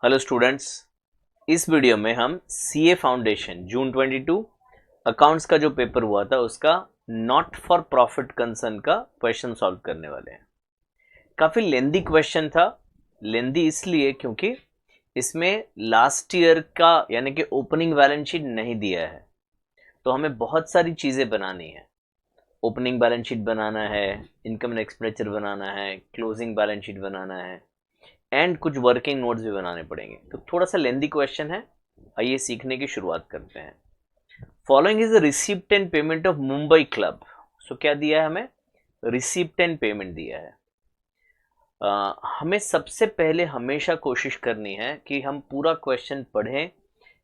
Hello students, इस video में हम सीए फाउंडेशन जून 22 अकाउंट्स का जो पेपर हुआ था उसका नॉट फॉर प्रॉफिट कंसर्न का क्वेश्चन सॉल्व करने वाले हैं। काफ़ी लेंदी क्वेश्चन था। लेंदी इसलिए क्योंकि इसमें लास्ट ईयर का यानी कि ओपनिंग बैलेंस शीट नहीं दिया है, तो हमें बहुत सारी चीज़ें बनानी है। ओपनिंग बैलेंस शीट बनाना है, इनकम एंड एक्सपेंडिचर बनाना है, क्लोजिंग बैलेंस शीट बनाना है एंड कुछ वर्किंग नोट्स भी बनाने पड़ेंगे। तो थोड़ा सा लेंदी क्वेश्चन है, आइए सीखने की शुरुआत करते हैं। Following is the receipt and payment of Mumbai club. So क्या दिया है हमें? रिसिप्ट एंड पेमेंट दिया है। हमें सबसे पहले हमेशा कोशिश करनी है कि हम पूरा क्वेश्चन पढ़ें,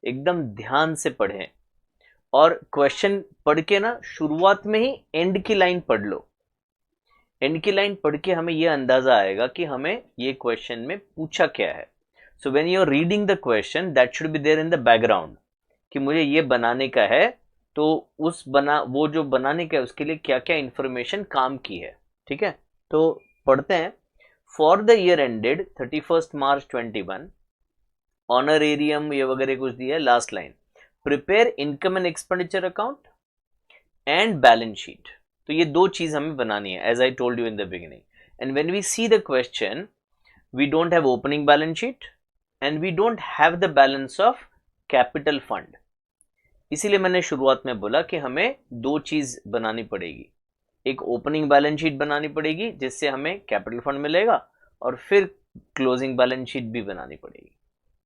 एकदम ध्यान से पढ़ें और क्वेश्चन पढ़ के ना शुरुआत में ही एंड की लाइन पढ़ लो। एंड की लाइन पढ़ के हमें यह अंदाजा आएगा कि हमें ये क्वेश्चन में पूछा क्या है। So when you are reading the question that should be there in the background कि मुझे ये बनाने का है, तो वो जो बनाने का है उसके लिए क्या क्या इंफॉर्मेशन काम की है। ठीक है, तो पढ़ते हैं। For the year ended 31 March 21 honorarium ये वगैरह कुछ दिया है। Last line, prepare income and expenditure account and balance sheet. तो ये दो चीज हमें बनानी है, as I told you in the beginning. And when we see the question, we don't have opening balance sheet and we don't have the balance of capital fund. इसीलिए मैंने शुरुआत में बोला कि हमें दो चीज बनानी पड़ेगी। एक ओपनिंग बैलेंस शीट बनानी पड़ेगी जिससे हमें कैपिटल फंड मिलेगा, और फिर क्लोजिंग बैलेंस शीट भी बनानी पड़ेगी।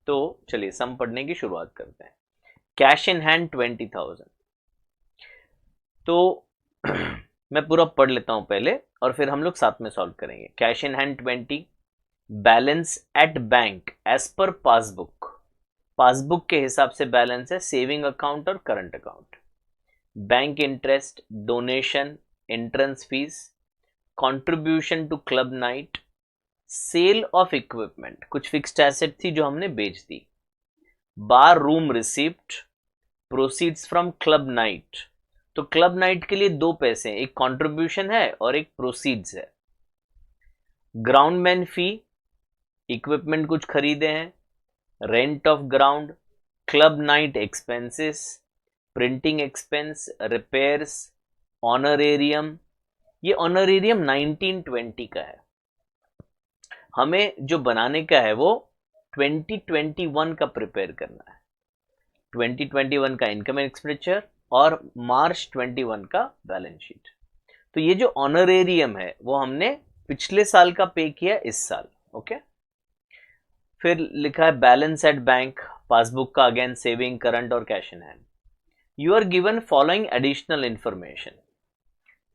तो चलिए सम पढ़ने की शुरुआत करते हैं। Cash in hand 20,000। तो मैं पूरा पढ़ लेता हूं पहले और फिर हम लोग साथ में सॉल्व करेंगे। Cash in hand 20, balance at bank as per passbook. Passbook के हिसाब से बैलेंस है सेविंग अकाउंट और current account. Bank interest, donation, entrance fees, contribution to club night, sale of equipment, कुछ फिक्स्ड एसेट थी जो हमने बेच दी, bar room receipt, proceeds from club night. तो क्लब नाइट के लिए दो पैसे हैं, एक कंट्रीब्यूशन है और एक प्रोसीड्स है। ग्राउंडमैन फी, इक्विपमेंट कुछ खरीदे हैं, rent of ground, club night expenses, printing expense, repairs, honorarium. ये ऑनरेरियम 1920 का है। हमें जो बनाने का है वो 2021 का प्रिपेयर करना है। 2021 का इनकम एंड एक्सपेंडिचर और मार्च 21 का बैलेंस शीट। तो ये जो ऑनरेरियम है वो हमने पिछले साल का पे किया इस साल। ओके, फिर लिखा है बैलेंस एट बैंक, पासबुक का अगेन सेविंग, करंट और cash in hand. You are given following additional information: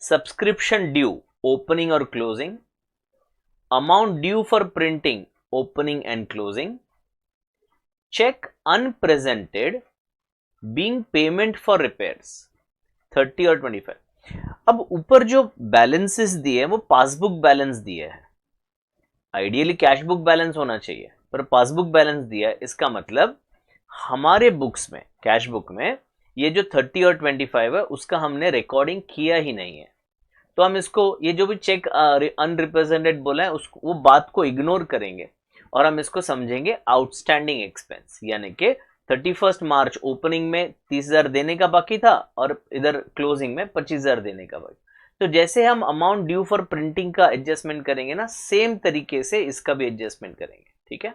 subscription due opening और closing, amount due for printing opening and closing, cheque unpresented being payment for repairs 30 और 25। अब ऊपर जो balances दिए हैं वो पासबुक बैलेंस दिए हैं। आइडियली कैश बुक बैलेंस होना चाहिए, पर पासबुक बैलेंस दिया है। इसका मतलब हमारे बुक्स में, कैश बुक में, ये जो 30 और 25 है उसका हमने रिकॉर्डिंग किया ही नहीं है। तो हम इसको, ये जो भी चेक अनरिप्रेजेंटेड बोला है उसको, वो बात को इग्नोर करेंगे और हम इसको समझेंगे आउटस्टैंडिंग एक्सपेंस। यानी कि 31 मार्च ओपनिंग में 30,000 देने का बाकी था और इधर क्लोजिंग में 25,000 देने का बाकी। तो जैसे हम अमाउंट ड्यू फॉर प्रिंटिंग का एडजस्टमेंट करेंगे ना, सेम तरीके से इसका भी एडजस्टमेंट करेंगे। ठीक है।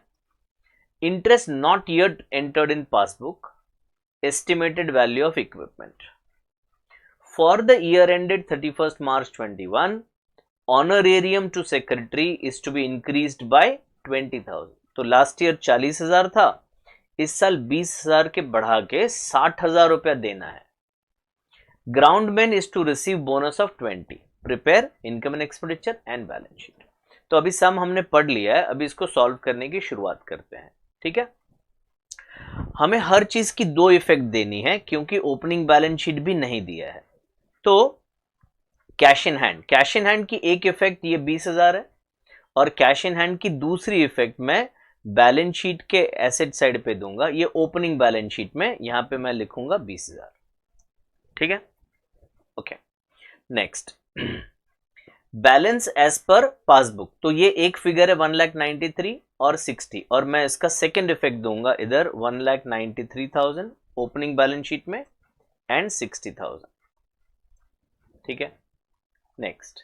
Interest not yet entered in passbook, estimated value of equipment. For the year ended 31 March 21, honorarium to secretary is to be increased by 20,000। तो लास्ट ईयर 40,000 था, इस साल 20,000 के बढ़ा के 60,000 रुपया देना है। Groundman is to receive bonus of 20, prepare income and expenditure and balance sheet. तो अभी सम हमने पढ़ लिया है, अभी इसको सॉल्व करने की शुरुआत करते हैं। ठीक है, हमें हर चीज की दो इफेक्ट देनी है क्योंकि ओपनिंग बैलेंस शीट भी नहीं दिया है। तो cash in hand, cash in hand की एक इफेक्ट ये 20,000 है, और कैश इन हैंड की दूसरी इफेक्ट मैं बैलेंस शीट के एसेट साइड पे दूंगा। ये ओपनिंग बैलेंस शीट में यहां पे मैं लिखूंगा 20,000। ठीक है, okay. Next, balance as per passbook, तो ये एक फिगर है 1,93,000 और 60, और मैं इसका सेकेंड इफेक्ट दूंगा इधर 1,93,000 ओपनिंग बैलेंस शीट में एंड 60,000, ठीक है। Next,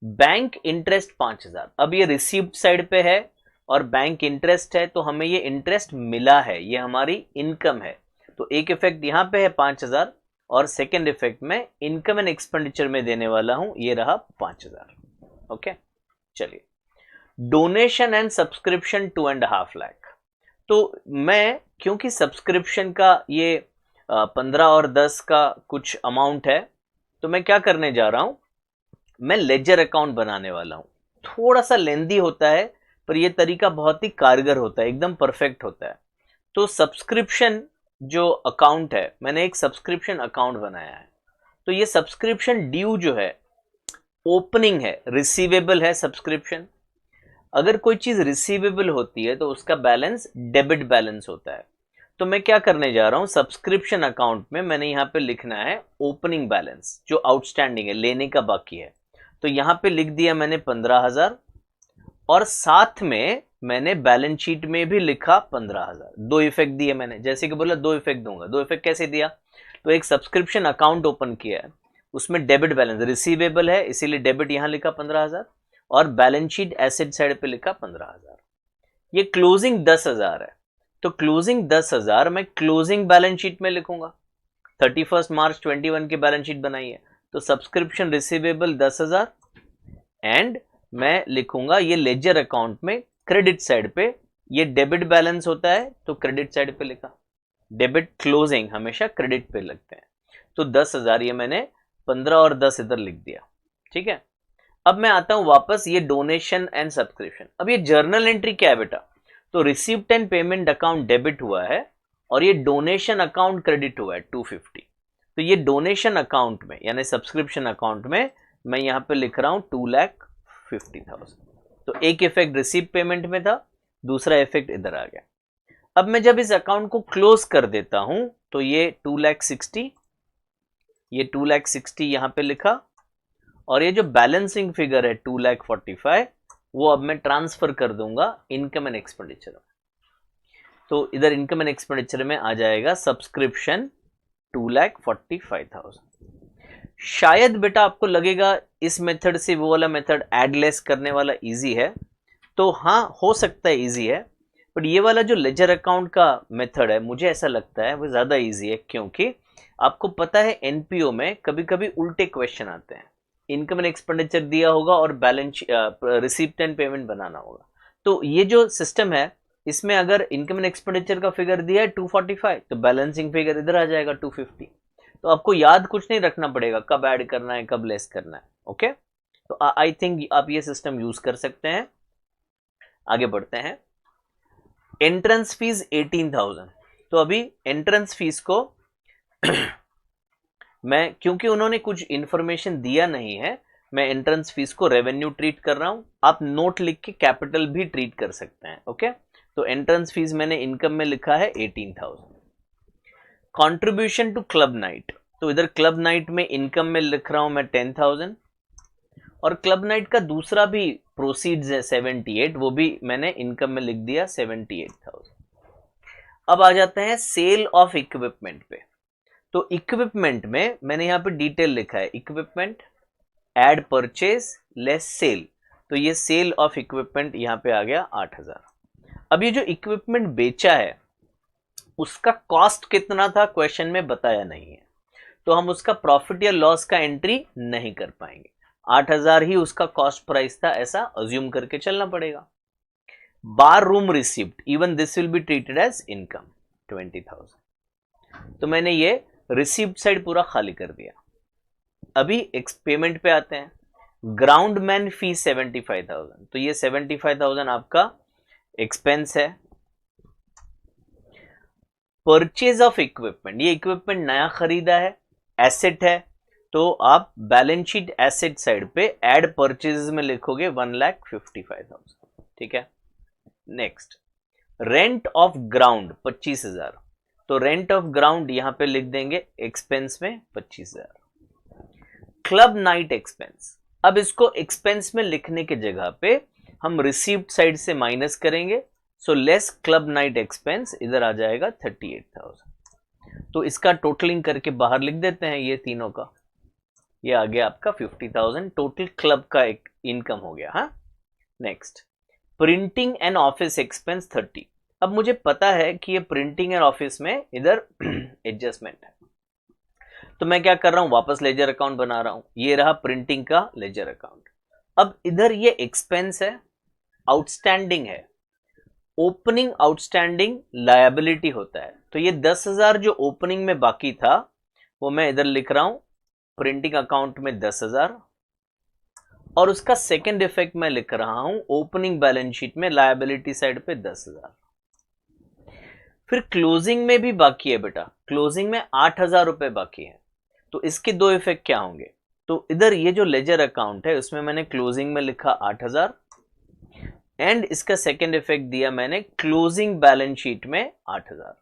bank interest 5,000। अब ये रिसीव्ड साइड पे है और बैंक इंटरेस्ट है, तो हमें ये इंटरेस्ट मिला है, ये हमारी इनकम है। तो एक इफेक्ट यहां पे है 5,000 और सेकेंड इफेक्ट में इनकम एंड एक्सपेंडिचर में देने वाला हूं, ये रहा 5,000। ओके, चलिए डोनेशन एंड सब्सक्रिप्शन 2.5 लाख। तो मैं क्योंकि सब्सक्रिप्शन का ये 15 और 10 का कुछ अमाउंट है, तो मैं क्या करने जा रहा हूं, मैं लेजर अकाउंट बनाने वाला हूं। थोड़ा सा लेंदी होता है पर यह तरीका बहुत ही कारगर होता है, एकदम परफेक्ट होता है। तो सब्सक्रिप्शन जो अकाउंट है, मैंने एक सब्सक्रिप्शन अकाउंट बनाया है। तो ये सब्सक्रिप्शन ड्यू जो है ओपनिंग है, रिसीवेबल है सब्सक्रिप्शन। अगर कोई चीज रिसीवेबल होती है तो उसका बैलेंस डेबिट बैलेंस होता है। तो मैं क्या करने जा रहा हूं, सब्सक्रिप्शन अकाउंट में मैंने यहां पे लिखना है ओपनिंग बैलेंस, जो आउटस्टैंडिंग है, लेने का बाकी है। तो यहां पे लिख दिया मैंने 15,000 और साथ में मैंने बैलेंस शीट में भी लिखा 15,000। दो इफेक्ट दिए मैंने, जैसे कि बोला दो इफेक्ट दूंगा। दो इफेक्ट कैसे दिया, तो एक सब्सक्रिप्शन अकाउंट ओपन किया है, उसमें डेबिट बैलेंस रिसीवेबल है इसीलिए डेबिट यहां लिखा 15,000 और बैलेंस शीट एसेट साइड पे लिखा 15,000। ये क्लोजिंग 10,000 है, तो क्लोजिंग 10,000 मैं क्लोजिंग बैलेंस शीट में लिखूंगा। 31 मार्च 21 की बैलेंस शीट बनाई है, तो सब्सक्रिप्शन रिसीवेबल 10,000 एंड मैं लिखूंगा ये लेजर अकाउंट में क्रेडिट साइड पे, ये डेबिट बैलेंस होता है तो क्रेडिट साइड पे लिखा। डेबिट क्लोजिंग हमेशा क्रेडिट पे लगते हैं। तो 10,000 ये मैंने 15 और 10 इधर लिख दिया, ठीक है। अब मैं आता हूं वापस ये डोनेशन एंड सब्सक्रिप्शन। अब ये जर्नल एंट्री क्या है बेटा, तो received and payment account debit हुआ है और ये डोनेशन अकाउंट क्रेडिट हुआ है 250। तो ये डोनेशन अकाउंट में यानी सब्सक्रिप्शन अकाउंट में मैं यहां पे लिख रहा हूं 2,50,000। तो एक इफेक्ट रिसीव पेमेंट में था, दूसरा इफेक्ट इधर आ गया। अब मैं जब इस अकाउंट को क्लोज कर देता हूं तो ये 2,60,000, ये 2,60,000 यहां पे लिखा और ये जो बैलेंसिंग फिगर है 2,45,000 वो अब मैं ट्रांसफर कर दूंगा इनकम एंड एक्सपेंडिचर में। तो इधर इनकम एंड एक्सपेंडिचर में आ जाएगा सब्सक्रिप्शन 2,45,000। शायद बेटा आपको लगेगा इस मेथड से वो वाला मेथड एड लेस करने वाला इजी है, तो हाँ हो सकता है इजी है, बट ये वाला जो लेजर अकाउंट का मेथड है मुझे ऐसा लगता है वो ज्यादा इजी है, क्योंकि आपको पता है एनपीओ में कभी कभी उल्टे क्वेश्चन आते हैं। इनकम एंड एक्सपेंडिचर दिया होगा और बैलेंस रिसीप्ट एंड पेमेंट बनाना होगा। तो ये जो सिस्टम है इसमें अगर इनकम एंड एक्सपेंडिचर का फिगर दिया है 245 तो बैलेंसिंग फिगर इधर आ जाएगा 250। तो आपको याद कुछ नहीं रखना पड़ेगा कब ऐड करना है कब लेस करना है। ओके, तो आई थिंक आप ये सिस्टम यूज कर सकते हैं। आगे बढ़ते हैं। Entrance fees 18,000। तो अभी एंट्रेंस फीस को मैं, क्योंकि उन्होंने कुछ इंफॉर्मेशन दिया नहीं है, मैं एंट्रेंस फीस को रेवेन्यू ट्रीट कर रहा हूं। आप नोट लिख के कैपिटल भी ट्रीट कर सकते हैं। ओके, तो एंट्रेंस फीस मैंने इनकम में लिखा है 18,000। कंट्रीब्यूशन टू क्लब नाइट, तो इधर क्लब नाइट में इनकम में लिख रहा हूं मैं 10,000 और क्लब नाइट का दूसरा भी प्रोसीड्स है 78, वो भी मैंने इनकम में लिख दिया 78,000। अब आ जाते हैं सेल ऑफ इक्विपमेंट पे। तो इक्विपमेंट में मैंने यहां पे डिटेल लिखा है, equipment add purchase less sale. तो ये सेल ऑफ इक्विपमेंट यहां पे आ गया 8,000। अब ये जो इक्विपमेंट बेचा है उसका कॉस्ट कितना था क्वेश्चन में बताया नहीं है, तो हम उसका प्रॉफिट या लॉस का एंट्री नहीं कर पाएंगे। 8,000 ही उसका कॉस्ट प्राइस था ऐसा अज्यूम करके चलना पड़ेगा। Bar room receipt, even this will be treated as income 20,000। तो मैंने ये रिसिप्ट साइड पूरा खाली कर दिया। अभी पेमेंट पे आते हैं। ग्राउंड मैन फीस 75,000, तो ये 75,000 आपका एक्सपेंस है। परचेज ऑफ इक्विपमेंट, ये इक्विपमेंट नया खरीदा है, एसेट है, तो आप बैलेंस शीट एसेट साइड पे एड परचेज में लिखोगे 1,55,000। ठीक है। नेक्स्ट, रेंट ऑफ ग्राउंड 25,000, तो रेंट ऑफ ग्राउंड यहां पे लिख देंगे एक्सपेंस में 25,000। क्लब नाइट एक्सपेंस, अब इसको एक्सपेंस में लिखने के जगह पे हम रिसीव्ड साइड से माइनस करेंगे, so less club night expense, इधर आ जाएगा 38,000। तो इसका टोटलिंग करके बाहर लिख देते हैं ये तीनों का, ये आ गया आपका 50,000 टोटल क्लब का एक इनकम हो गया। हाँ, next printing and office expense 30। अब मुझे पता है कि ये प्रिंटिंग एंड ऑफिस में इधर एडजस्टमेंट है, तो मैं क्या कर रहा हूं, वापस लेजर अकाउंट बना रहा हूं। ये रहा प्रिंटिंग का लेजर अकाउंट। अब इधर ये एक्सपेंस है, आउटस्टैंडिंग है, ओपनिंग आउटस्टैंडिंग लायबिलिटी होता है। तो ये 10,000 जो ओपनिंग में बाकी था वो मैं इधर लिख रहा हूं प्रिंटिंग अकाउंट में 10,000, और उसका सेकेंड इफेक्ट मैं लिख रहा हूं ओपनिंग बैलेंस शीट में लायबिलिटी साइड पे 10,000। फिर क्लोजिंग में भी बाकी है बेटा, क्लोजिंग में 8,000 रुपए बाकी है। तो इसके दो इफेक्ट क्या होंगे, तो इधर ये जो लेजर अकाउंट है उसमें मैंने क्लोजिंग में लिखा 8,000, एंड इसका सेकेंड इफेक्ट दिया मैंने क्लोजिंग बैलेंस शीट में 8,000,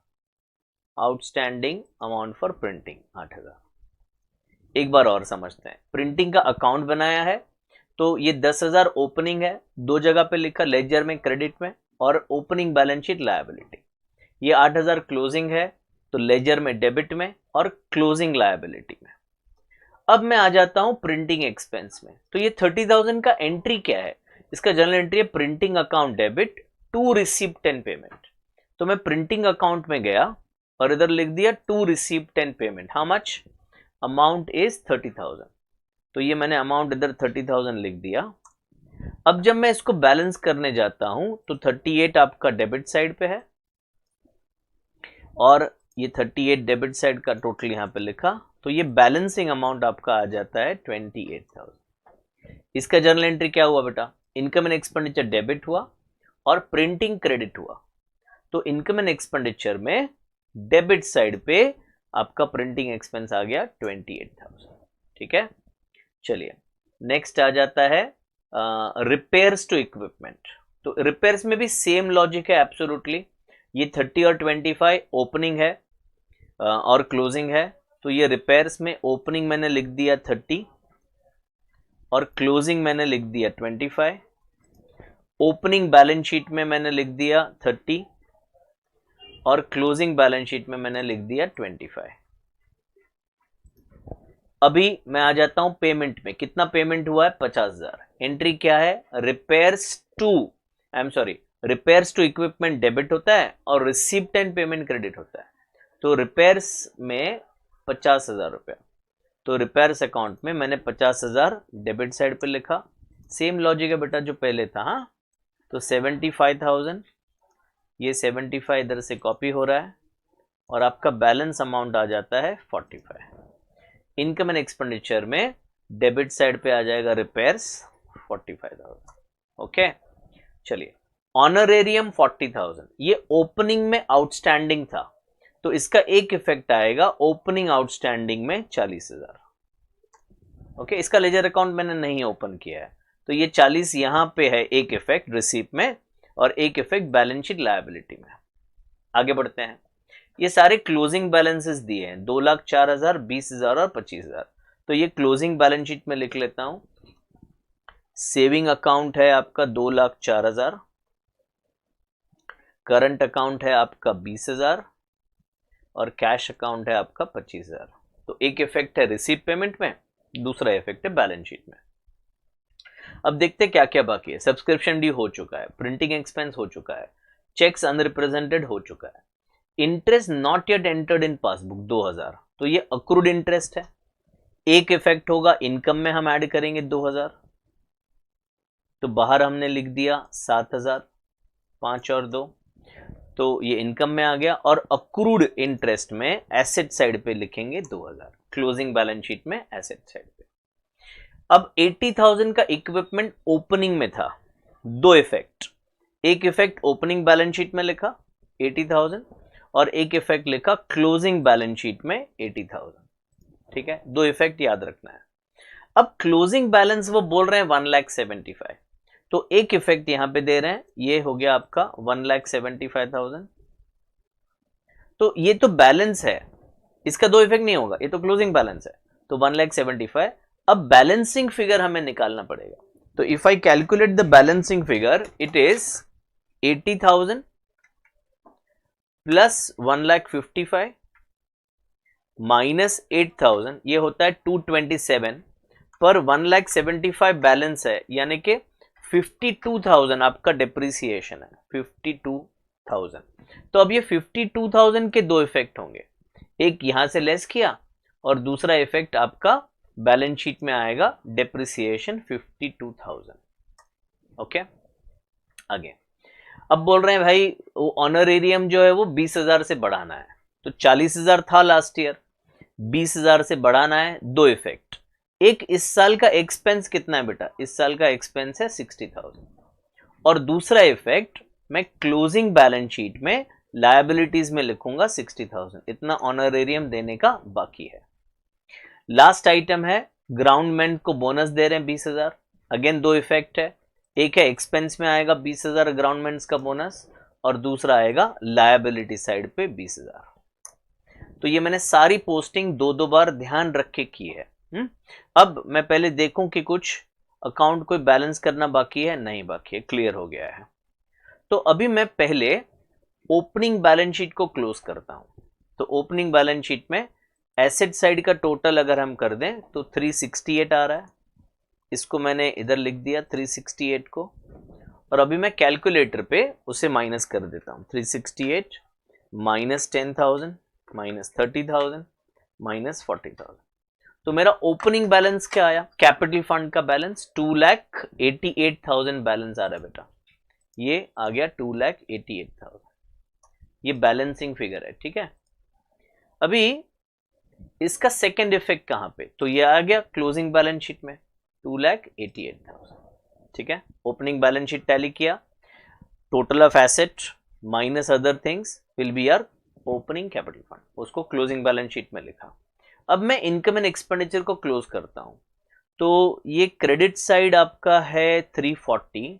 आउटस्टैंडिंग अमाउंट फॉर प्रिंटिंग 8,000। एक बार और समझते हैं, प्रिंटिंग का अकाउंट बनाया है, तो ये 10,000 ओपनिंग है, दो जगह पे लिखा, लेजर में क्रेडिट में और ओपनिंग बैलेंस शीट लायबिलिटी। ये 8,000 क्लोजिंग है, तो लेजर में डेबिट में और क्लोजिंग लायबिलिटी में। अब मैं आ जाता हूं प्रिंटिंग एक्सपेंस में। तो ये 30,000 का एंट्री क्या है, इसका जनरल एंट्री है printing account debit to received 10 payment. तो मैं प्रिंटिंग अकाउंट में गया और इधर लिख दिया to received 10 payment, how much, amount is 30,000। तो ये मैंने अमाउंट इधर 30,000 लिख दिया। अब जब मैं इसको बैलेंस करने जाता हूं तो 38 आपका डेबिट साइड पे है, और ये 38 डेबिट साइड का टोटल यहां पे लिखा, तो ये बैलेंसिंग अमाउंट आपका आ जाता है 28,000। इसका जर्नल एंट्री क्या हुआ बेटा, इनकम एंड एक्सपेंडिचर डेबिट हुआ और प्रिंटिंग क्रेडिट हुआ। तो इनकम एंड एक्सपेंडिचर में डेबिट साइड पे आपका प्रिंटिंग एक्सपेंस आ गया 28,000। ठीक है, चलिए नेक्स्ट आ जाता है रिपेयर्स टू इक्विपमेंट। तो रिपेयर्स में भी सेम लॉजिक है एब्सोल्युटली। ये 30 और 25 ओपनिंग है और क्लोजिंग है, तो ये रिपेयर्स में ओपनिंग मैंने लिख दिया 30 और क्लोजिंग मैंने लिख दिया 25। ओपनिंग बैलेंस शीट में मैंने लिख दिया 30 और क्लोजिंग बैलेंस शीट में मैंने लिख दिया 25। अभी मैं आ जाता हूं पेमेंट में, कितना पेमेंट हुआ है 50,000। एंट्री क्या है, रिपेयर्स टू इक्विपमेंट डेबिट होता है और रिसीव्ड एंड पेमेंट क्रेडिट होता है। तो रिपेयर्स में 50,000 रुपया, तो रिपेयर्स अकाउंट में मैंने 50,000 डेबिट साइड पे लिखा। सेम लॉजिक है बेटा जो पहले था। हाँ, तो 75,000, ये 75 इधर से कॉपी हो रहा है और आपका बैलेंस अमाउंट आ जाता है 45। इनकम एंड एक्सपेंडिचर में डेबिट साइड पे आ जाएगा रिपेयर्स 45,000। ओके, चलिए ऑनरेरियम 40,000, ये ओपनिंग में आउटस्टैंडिंग था, तो इसका एक इफेक्ट आएगा ओपनिंग आउटस्टैंडिंग में 40,000। ओके, इसका लेजर अकाउंट मैंने नहीं ओपन किया है, तो ये 40 यहां पे है एक इफेक्ट रिसीप्ट में और एक इफेक्ट बैलेंस शीट लायबिलिटी में। आगे बढ़ते हैं, ये सारे क्लोजिंग बैलेंसेस दिए हैं 2,04,000, 20,000 और 25,000। तो ये क्लोजिंग बैलेंस शीट में लिख लेता हूं। सेविंग अकाउंट है आपका 2,04,000, करंट अकाउंट है आपका 20,000 और कैश अकाउंट है आपका 25,000। तो एक इफेक्ट है रिसीप्ट पेमेंट में, दूसरा इफेक्ट है बैलेंस शीट में। अब देखते हैं क्या क्या बाकी है। सब्सक्रिप्शन ड्यू हो चुका है, प्रिंटिंग एक्सपेंस हो चुका है, चेक्स अनरिप्रेजेंटेड हो चुका है, interest not yet entered in passbook 2,000, तो ये अक्रूड इंटरेस्ट है। एक इफेक्ट होगा इनकम में, हम ऐड करेंगे 2,000, तो बाहर हमने लिख दिया 7,000, 5 और 2, तो ये इनकम में आ गया। और अक्रूड इंटरेस्ट में एसेट साइड पे लिखेंगे 2,000, क्लोजिंग बैलेंस शीट में एसेट साइड पे। अब 80,000 का इक्विपमेंट ओपनिंग में था, दो इफेक्ट, एक इफेक्ट ओपनिंग बैलेंस शीट में लिखा 80,000 और एक इफेक्ट लिखा क्लोजिंग बैलेंस शीट में 80,000। ठीक है, दो इफेक्ट याद रखना है। अब क्लोजिंग बैलेंस वो बोल रहे हैं 1,75,000, तो एक इफेक्ट यहां पे दे रहे हैं, ये हो गया आपका 1,75,000। तो ये तो बैलेंस है, इसका दो इफेक्ट नहीं होगा, ये तो क्लोजिंग बैलेंस है, तो 1,75,000। अब बैलेंसिंग फिगर हमें निकालना पड़ेगा। तो if I calculate the balancing figure, it is 80,000 plus 1,55,000 minus 8,000, ये होता है 227 पर 1,75,000 बैलेंस है, यानी कि 52,000 आपका डिप्रिसिएशन है, 52,000। तो अब ये 52,000 के दो इफेक्ट होंगे, एक यहां से लेस किया और दूसरा इफेक्ट आपका बैलेंस शीट में आएगा डिप्रिसिएशन 52,000। ओके, आगे अब बोल रहे हैं भाई वो ऑनरेरियम जो है वो 20,000 से बढ़ाना है। तो 40,000 था लास्ट ईयर, 20,000 से बढ़ाना है। दो इफेक्ट, एक इस साल का एक्सपेंस कितना है बेटा, इस साल का एक्सपेंस है 60,000, और दूसरा इफेक्ट मैं क्लोजिंग बैलेंस शीट में लायबिलिटीज में लिखूंगा 60,000, इतना ऑनरेरियम देने का बाकी है। लास्ट आइटम है ग्राउंडमैन को बोनस दे रहे हैं 20,000, अगेन दो इफेक्ट है, एक है एक्सपेंस में आएगा 20,000 ग्राउंडमेंट्स का बोनस, और दूसरा आएगा लायबिलिटी साइड पे 20,000। तो ये मैंने सारी पोस्टिंग दो दो बार ध्यान रख के की है। अब मैं पहले देखूं कि कुछ अकाउंट कोई बैलेंस करना बाकी है, नहीं बाकी है, क्लियर हो गया है। तो अभी मैं पहले ओपनिंग बैलेंस शीट को क्लोज करता हूं। तो ओपनिंग बैलेंस शीट में एसेट साइड का टोटल अगर हम कर दें तो 368 आ रहा है, इसको मैंने इधर लिख दिया 368 को, और अभी मैं कैलकुलेटर पे उसे माइनस कर देता हूं। 368 माइनस 10,000 माइनस 30,000 माइनस 40,000, तो मेरा ओपनिंग बैलेंस क्या आया, कैपिटल फंड का बैलेंस 2,88,000 बैलेंस आ रहा है बेटा, ये आ गया 2,88,000, ये बैलेंसिंग फिगर है, ठीक है। अभी इसका सेकेंड इफेक्ट कहां पे, तो ये आ गया क्लोजिंग बैलेंस शीट में 2,88,000, ठीक है। ओपनिंग बैलेंस शीट टैली किया, total of asset minus other things will be our opening capital fund, उसको क्लोजिंग बैलेंस शीट में लिखा। अब मैं इनकम एंड एक्सपेंडिचर को क्लोज करता हूं। तो ये क्रेडिट साइड आपका है 340,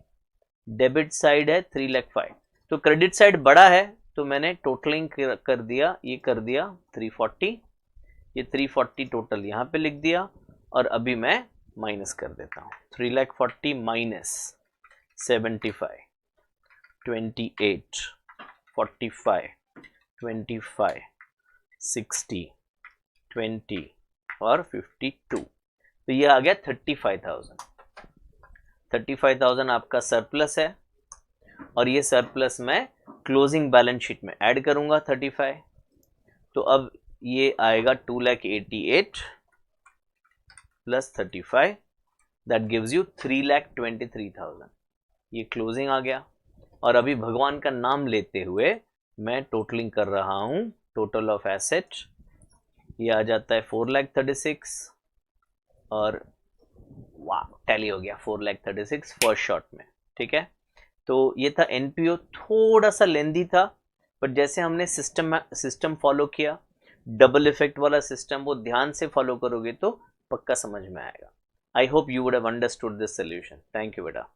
डेबिट साइड है 3,05,000। तो क्रेडिट साइड बड़ा है तो मैंने टोटलिंग कर दिया, ये कर दिया 340, ये 340 टोटल यहां पे लिख दिया, और अभी मैं माइनस कर देता हूं 3,40,000 माइनस 75, 28, 45, 25, 60, 20 और 52, तो ये आ गया 35,000। 35,000 आपका सरप्लस है, और ये सरप्लस मैं क्लोजिंग बैलेंस शीट में ऐड करूंगा 35। तो अब ये आएगा 2,88,000 प्लस 35, दैट गिव्स यू 3,23,000, ये क्लोजिंग आ गया। और अभी भगवान का नाम लेते हुए मैं टोटलिंग कर रहा हूं, टोटल ऑफ एसेट ये आ जाता है 4,36,000, और वाह टैली हो गया 4,36,000 फर्स्ट शॉट में, ठीक है। तो ये था एनपीओ, थोड़ा सा लेंदी था, पर जैसे हमने सिस्टम फॉलो किया, डबल इफेक्ट वाला सिस्टम, वो ध्यान से फॉलो करोगे तो पक्का समझ में आएगा। I hope you would have understood this solution. Thank you बेटा।